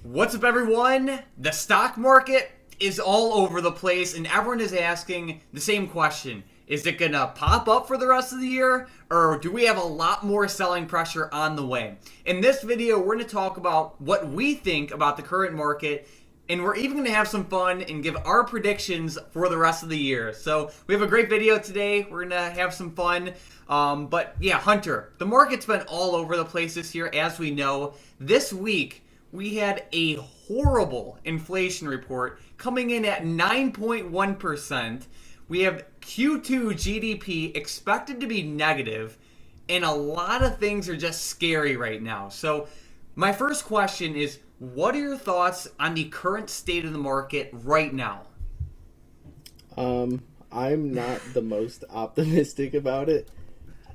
What's up, everyone? The stock market is all over the place, and everyone is asking the same question. Is it going to pop up for the rest of the year, or do we have a lot more selling pressure on the way? In this video, we're going to talk about what we think about the current market, and we're even going to have some fun and give our predictions for the rest of the year. So we have a great video today. We're going to have some fun. But yeah, Hunter, the market's been all over the place this year, as we know. This week, we had a horrible inflation report coming in at 9.1%. We have Q2 GDP expected to be negative, and a lot of things are just scary right now. So my first question is, what are your thoughts on the current state of the market right now? I'm not the most optimistic about it,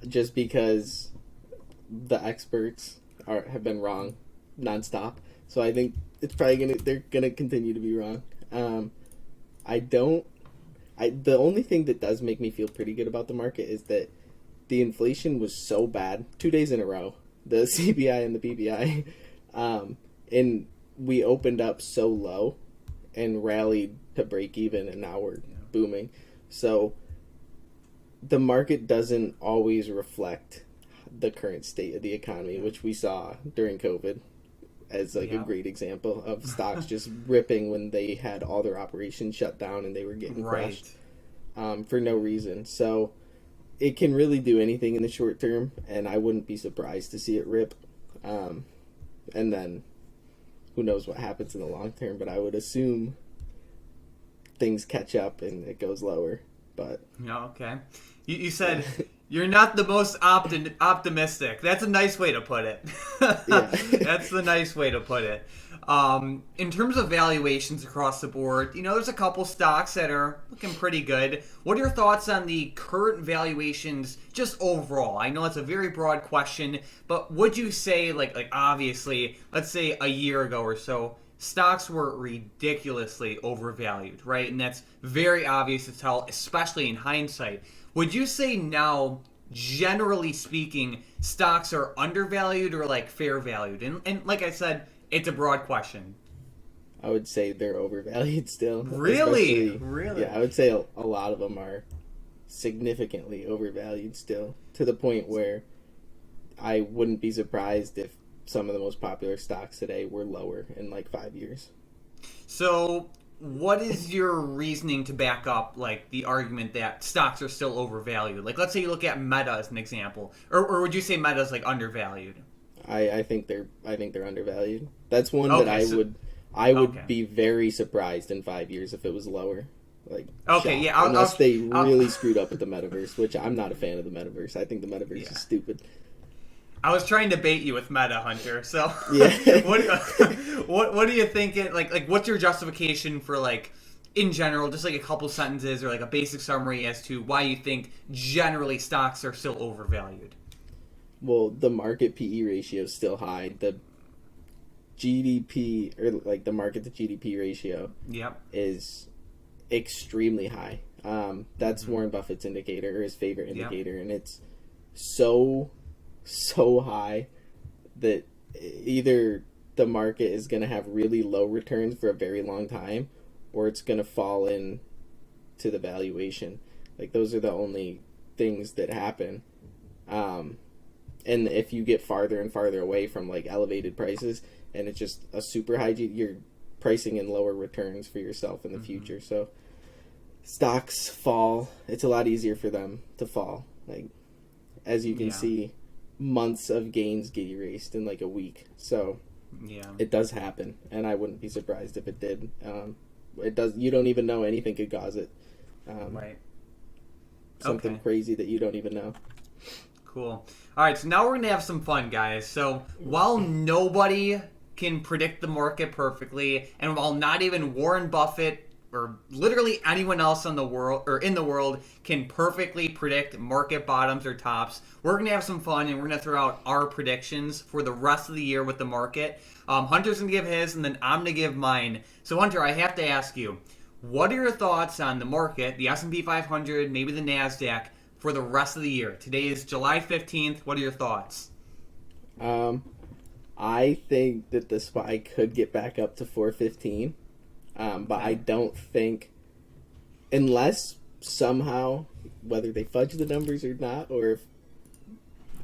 just because the experts have been wrong nonstop. So I think it's probably they're gonna continue to be wrong. The only thing that does make me feel pretty good about the market is that the inflation was so bad 2 days in a row, the CPI and the PPI, and we opened up so low and rallied to break even, and now we're booming. So the market doesn't always reflect the current state of the economy, which we saw during COVID as a great example of stocks just ripping when they had all their operations shut down and they were getting crushed for no reason. So it can really do anything in the short term, and I wouldn't be surprised to see it rip. And then who knows what happens in the long term, but I would assume things catch up and it goes lower. But okay. You said you're not the most optimistic. That's a nice way to put it. That's the nice way to put it. In terms of valuations across the board, there's a couple stocks that are looking pretty good. What are your thoughts on the current valuations just overall? I know it's a very broad question, but would you say, like obviously, let's say a year ago or so, stocks were ridiculously overvalued, right? And that's very obvious to tell, especially in hindsight. Would you say now, generally speaking, stocks are undervalued or fair valued? And like I said, it's a broad question. I would say they're overvalued still. Really? Really? Yeah, I would say a lot of them are significantly overvalued still, to the point where I wouldn't be surprised if some of the most popular stocks today were lower in 5 years. So what is your reasoning to back up the argument that stocks are still overvalued? Let's say you look at Meta as an example, or would you say Meta is undervalued? I think they're undervalued. That's one that I would be very surprised in 5 years if it was lower. Unless they really screwed up with the metaverse, which I'm not a fan of the metaverse. I think the metaverse is stupid. I was trying to bait you with Meta, Hunter. So, yeah. what are you thinking? What's your justification for in general, just a couple sentences or a basic summary as to why you think generally stocks are still overvalued? Well, the market PE ratio is still high. The GDP or the market to GDP ratio is extremely high. That's Warren Buffett's indicator, or his favorite indicator, and it's so high that either the market is going to have really low returns for a very long time, or it's going to fall in to the valuation. Those are the only things that happen. And if you get farther and farther away from elevated prices and it's just a super high, you're pricing in lower returns for yourself in the future. So stocks fall. It's a lot easier for them to fall. As you can see, months of gains get erased in a week. So it does happen, and I wouldn't be surprised if it did. It does. You don't even know anything could cause it. Right. Something crazy that you don't even know. Cool. All right, so now we're going to have some fun, guys. So while nobody can predict the market perfectly, and while not even Warren Buffett or literally anyone else in the world can perfectly predict market bottoms or tops, we're going to have some fun, and we're going to throw out our predictions for the rest of the year with the market. Hunter's going to give his, and then I'm going to give mine. So Hunter, I have to ask you, what are your thoughts on the market, the S&P 500, maybe the NASDAQ, for the rest of the year? Today is July 15th. What are your thoughts? I think that the SPY could get back up to 415, but I don't think, unless somehow, whether they fudge the numbers or not, or if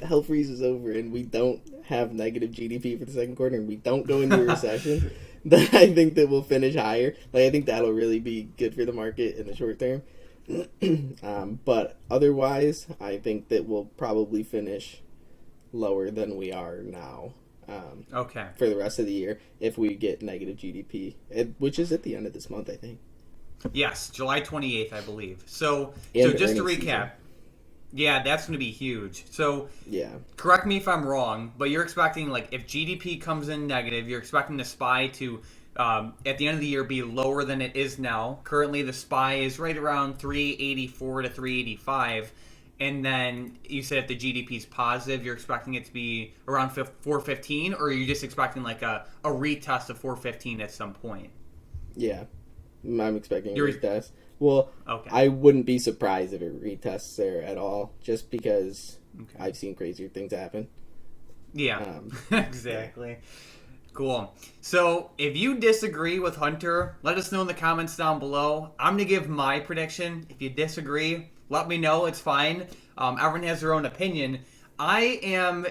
hell freezes over and we don't have negative GDP for the second quarter and we don't go into a recession, then I think that we'll finish higher. Like, I think that'll really be good for the market in the short term. But otherwise, I think that we'll probably finish lower than we are now. Okay. For the rest of the year, if we get negative GDP, which is at the end of this month, I think. Yes, July 28th, I believe. So And just to earnings recap, season. yeah, that's going to be huge. So Yeah. correct me if I'm wrong, but you're expecting, like, if GDP comes in negative, you're expecting the SPY to, at the end of the year, be lower than it is now. Currently, the SPY is right around 384 to 385. And then you said if the GDP is positive, you're expecting it to be around 415, or are you just expecting like a retest of 415 at some point? Yeah. I'm expecting a You're- retest. Well, Okay. I wouldn't be surprised if it retests there at all, just because Okay. I've seen crazier things happen. Yeah, exactly. Cool. So if you disagree with Hunter, let us know in the comments down below. I'm going to give my prediction. If you disagree, let me know. It's fine. Everyone has their own opinion. I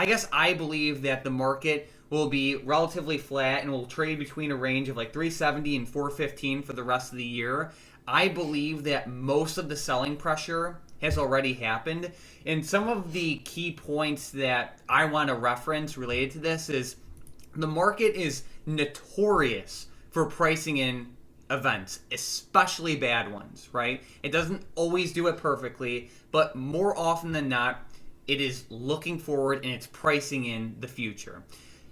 guess I believe that the market will be relatively flat and will trade between a range of like 370 and 415 for the rest of the year. I believe that most of the selling pressure has already happened. And some of the key points that I want to reference related to this is the market is notorious for pricing in events, especially bad ones, right? It doesn't always do it perfectly, but more often than not, it is looking forward and it's pricing in the future.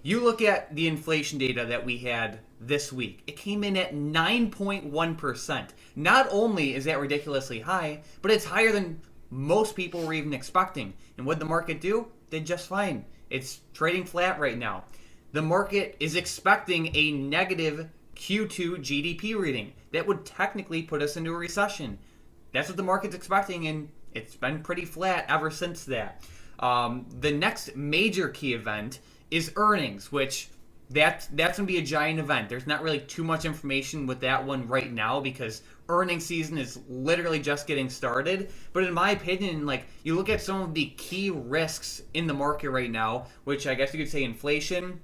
You look at the inflation data that we had this week. It came in at 9.1%. Not only is that ridiculously high, but it's higher than most people were even expecting. And what did the market do? Did just fine. It's trading flat right now. The market is expecting a negative Q2 GDP reading. That would technically put us into a recession. That's what the market's expecting, and it's been pretty flat ever since that. The next major key event is earnings, which that's going to be a giant event. There's not really too much information with that one right now because earnings season is literally just getting started. But in my opinion, like, you look at some of the key risks in the market right now, which I guess you could say inflation,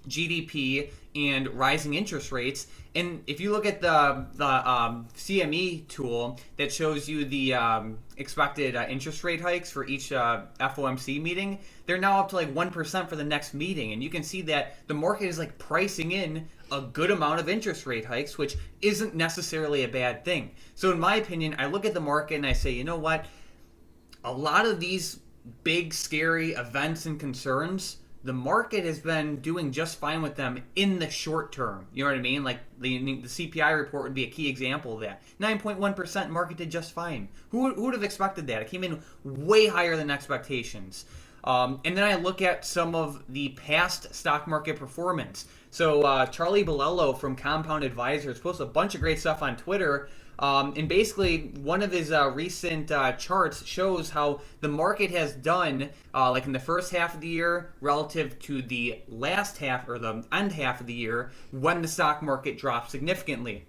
GDP, and rising interest rates. And if you look at the CME tool that shows you the expected interest rate hikes for each FOMC meeting, they're now up to like 1% for the next meeting. And you can see that the market is like pricing in a good amount of interest rate hikes, which isn't necessarily a bad thing. So in my opinion, I look at the market and I say, you know what? A lot of these big, scary events and concerns, the market has been doing just fine with them in the short term. You know what I mean? Like the CPI report would be a key example of that. 9.1% market did just fine. Who would have expected that? It came in way higher than expectations. And then I look at some of the past stock market performance. So Charlie Bolello from Compound Advisors posted a bunch of great stuff on Twitter. And basically, one of his recent charts shows how the market has done, like in the first half of the year, relative to the last half or the end half of the year, when the stock market dropped significantly.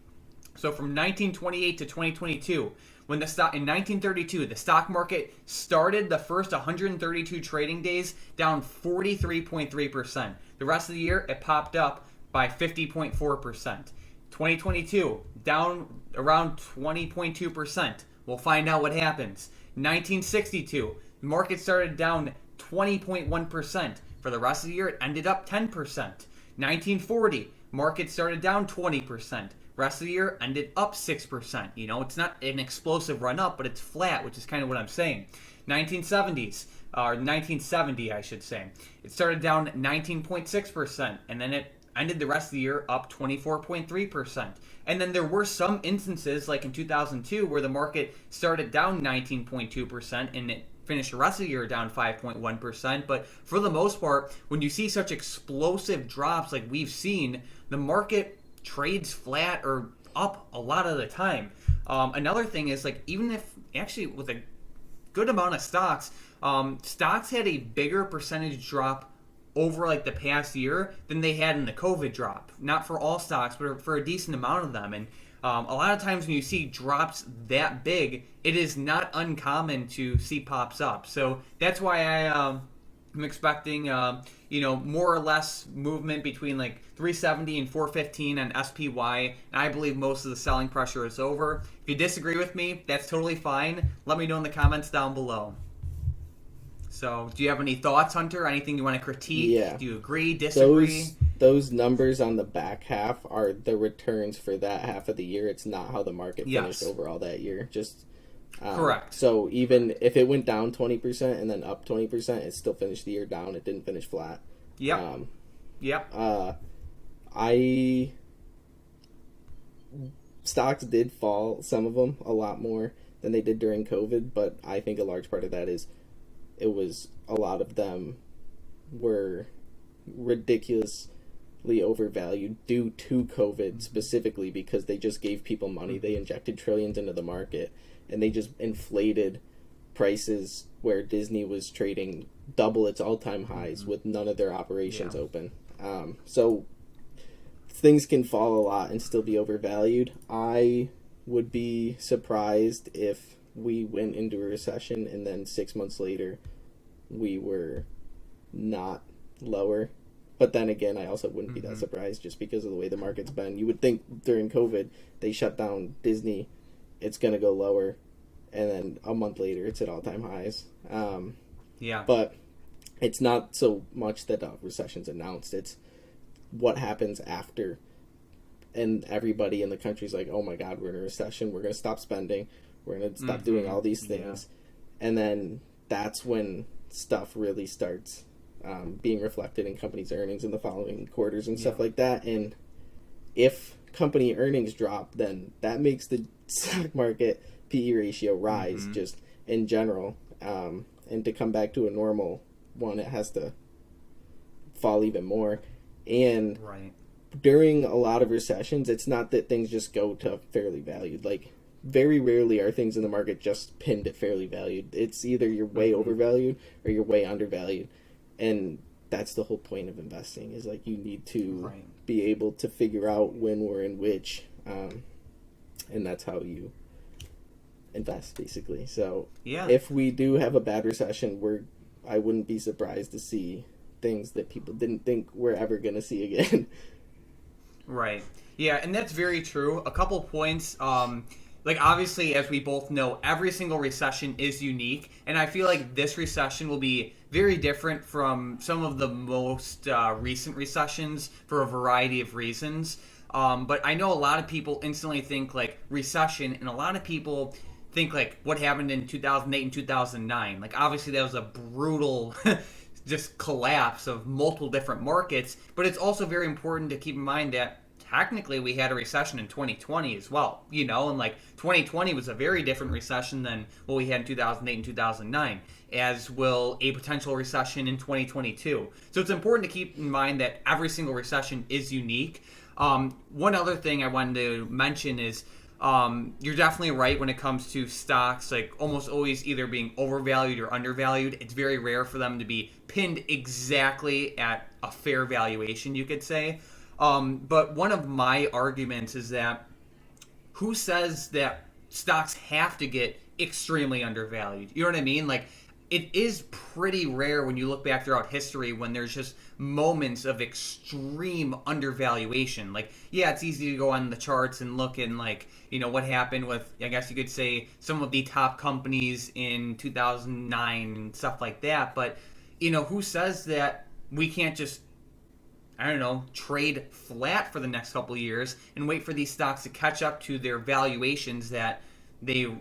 So from 1928 to 2022, when the stock in 1932, the stock market started the first 132 trading days down 43.3%. The rest of the year, it popped up by 50.4%. 2022, down around 20.2%. We'll find out what happens. 1962, the market started down 20.1%. For the rest of the year, it ended up 10%. 1940, market started down 20%. Rest of the year ended up 6%. You know, it's not an explosive run up, but it's flat, which is kind of what I'm saying. 1970s, or 1970, I should say. It started down 19.6%, and then it ended the rest of the year up 24.3%. And then there were some instances, like in 2002, where the market started down 19.2% and it finished the rest of the year down 5.1%. But for the most part, when you see such explosive drops like we've seen, the market trades flat or up a lot of the time. Another thing is, like, even if actually with a good amount of stocks, stocks had a bigger percentage drop over like the past year than they had in the COVID drop. Not for all stocks, but for a decent amount of them. And a lot of times when you see drops that big, it is not uncommon to see pops up. So that's why I'm expecting, more or less movement between like 370 and 415 on SPY. And I believe most of the selling pressure is over. If you disagree with me, that's totally fine. Let me know in the comments down below. So, do you have any thoughts, Hunter? Anything you want to critique? Yeah. Do you agree, disagree? Those numbers on the back half are the returns for that half of the year. It's not how the market finished overall that year. Just correct. So even if it went down 20% and then up 20%, it still finished the year down. It didn't finish flat. Yep. Stocks did fall, some of them, a lot more than they did during COVID, but I think a large part of that is it was a lot of them were ridiculously overvalued due to COVID specifically because they just gave people money. They injected trillions into the market and they just inflated prices where Disney was trading double its all-time highs with none of their operations open. So things can fall a lot and still be overvalued. I would be surprised if we went into a recession and then 6 months later we were not lower. But then again, I also wouldn't be that surprised just because of the way the market's been. You would think during COVID they shut down Disney, it's going to go lower, and then a month later it's at all-time highs. But it's not so much that a recession's announced. It's what happens after, and everybody in the country's like, oh my God, we're in a recession, we're going to stop spending, we're going to stop doing all these things. And then that's when stuff really starts being reflected in companies' earnings in the following quarters and stuff like that. And if company earnings drop, then that makes the stock market PE ratio rise just in general. And to come back to a normal one, it has to fall even more. And during a lot of recessions, it's not that things just go to fairly valued. Like, very rarely are things in the market just pinned at fairly valued. It's either you're way overvalued or you're way undervalued. And that's the whole point of investing, is like you need to be able to figure out when we're in which, and that's how you invest, basically. So if we do have a bad recession, I wouldn't be surprised to see things that people didn't think we're ever going to see again. Right. Yeah, and that's very true. A couple points. Like, obviously, as we both know, every single recession is unique, and I feel like this recession will be very different from some of the most recent recessions for a variety of reasons. But I know a lot of people instantly think, like, recession, and a lot of people think, like, what happened in 2008 and 2009. Like, obviously, that was a brutal just collapse of multiple different markets, but it's also very important to keep in mind that technically we had a recession in 2020 as well, and like 2020 was a very different recession than what we had in 2008 and 2009, as will a potential recession in 2022. So it's important to keep in mind that every single recession is unique. One other thing I wanted to mention is you're definitely right when it comes to stocks, like almost always either being overvalued or undervalued. It's very rare for them to be pinned exactly at a fair valuation, you could say. But one of my arguments is that who says that stocks have to get extremely undervalued? You know what I mean? Like, it is pretty rare when you look back throughout history when there's just moments of extreme undervaluation. Like, yeah, it's easy to go on the charts and look and, like, what happened with, I guess you could say, some of the top companies in 2009 and stuff like that. But, who says that we can't just, I don't know, trade flat for the next couple of years and wait for these stocks to catch up to their valuations that the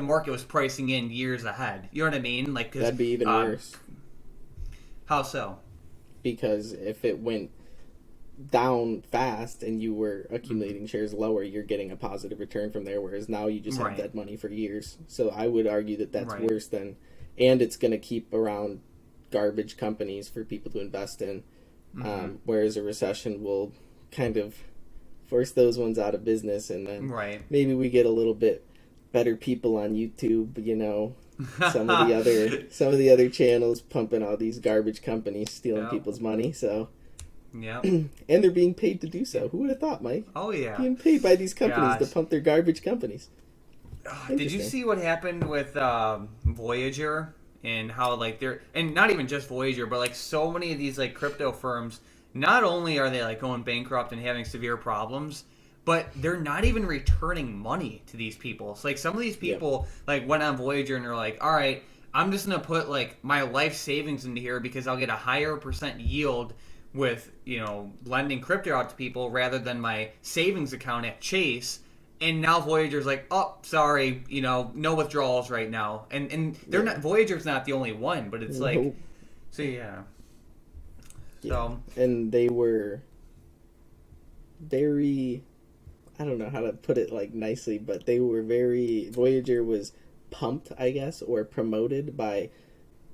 market was pricing in years ahead. You know what I mean? Like, that'd be even worse. How so? Because if it went down fast and you were accumulating shares lower, you're getting a positive return from there, whereas now you just have dead money for years. So I would argue that that's worse than, and it's going to keep around garbage companies for people to invest in. Whereas a recession will kind of force those ones out of business, and then maybe we get a little bit better people on YouTube, Some of the other channels pumping all these garbage companies stealing Yep. people's money. So Yep. and they're being paid to do so. Who would have thought, Mike? Oh yeah. Being paid by these companies to Gosh. pump their garbage companies. Did you Interesting. see what happened with Voyager and how like they're and not even just Voyager, but like so many of these like crypto firms, not only are they like going bankrupt and having severe problems, but they're not even returning money to these people. So like some of these people like went on Voyager and they're like, all right, I'm just gonna put like my life savings into here because I'll get a higher percent yield with lending crypto out to people rather than my savings account at Chase. And now Voyager's like, oh, sorry, no withdrawals right now. And they're not Voyager's not the only one, but it's like, Nope. so yeah. Yeah. So And they were very, I don't know how to put it like nicely, but they were Voyager was pumped, I guess, or promoted by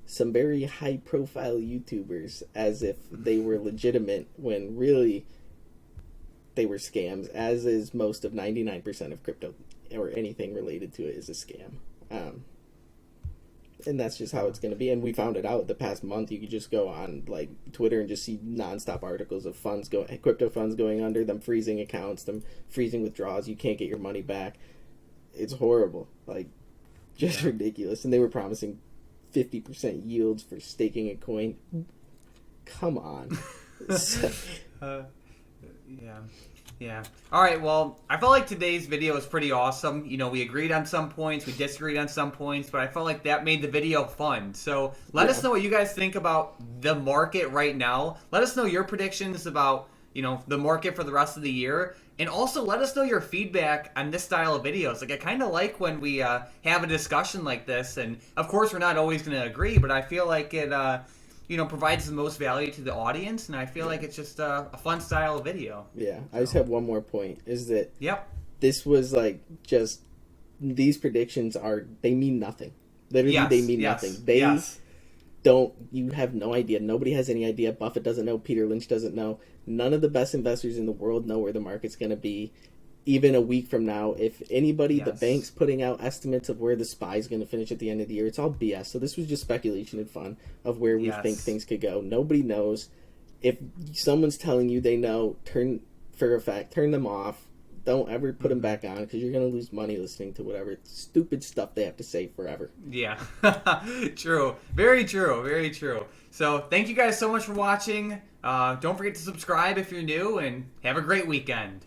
some very high profile YouTubers as if they were legitimate when really they were scams, as is most of 99% of crypto or anything related to it is a scam. And that's just how it's going to be. And we found it out the past month. You could just go on like Twitter and just see nonstop articles of crypto funds going under, them freezing accounts, them freezing withdrawals. You can't get your money back. It's horrible, like just ridiculous. And they were promising 50% yields for staking a coin. Come on. Yeah. Yeah. All right. Well, I felt like today's video was pretty awesome. We agreed on some points, we disagreed on some points, but I felt like that made the video fun. So let us know what you guys think about the market right now. Let us know your predictions about, the market for the rest of the year. And also let us know your feedback on this style of videos. Like I kind of like when we have a discussion like this. And of course, we're not always going to agree, but I feel like it, provides the most value to the audience, and I feel like it's just a fun style of video. Yeah, I just have one more point, is that Yep. this was like just, these predictions they mean nothing. Literally, Yes, they mean yes, nothing. They yes. you have no idea. Nobody has any idea. Buffett doesn't know. Peter Lynch doesn't know. None of the best investors in the world know where the market's going to be. Even a week from now, if anybody, the Yes. bank's putting out estimates of where the SPY's going to finish at the end of the year, it's all BS. So this was just speculation and fun of where we Yes. think things could go. Nobody knows. If someone's telling you they know, turn them off. Don't ever put them back on because you're going to lose money listening to whatever stupid stuff they have to say forever. Yeah. True. Very true. Very true. So thank you guys so much for watching. Don't forget to subscribe if you're new, and have a great weekend.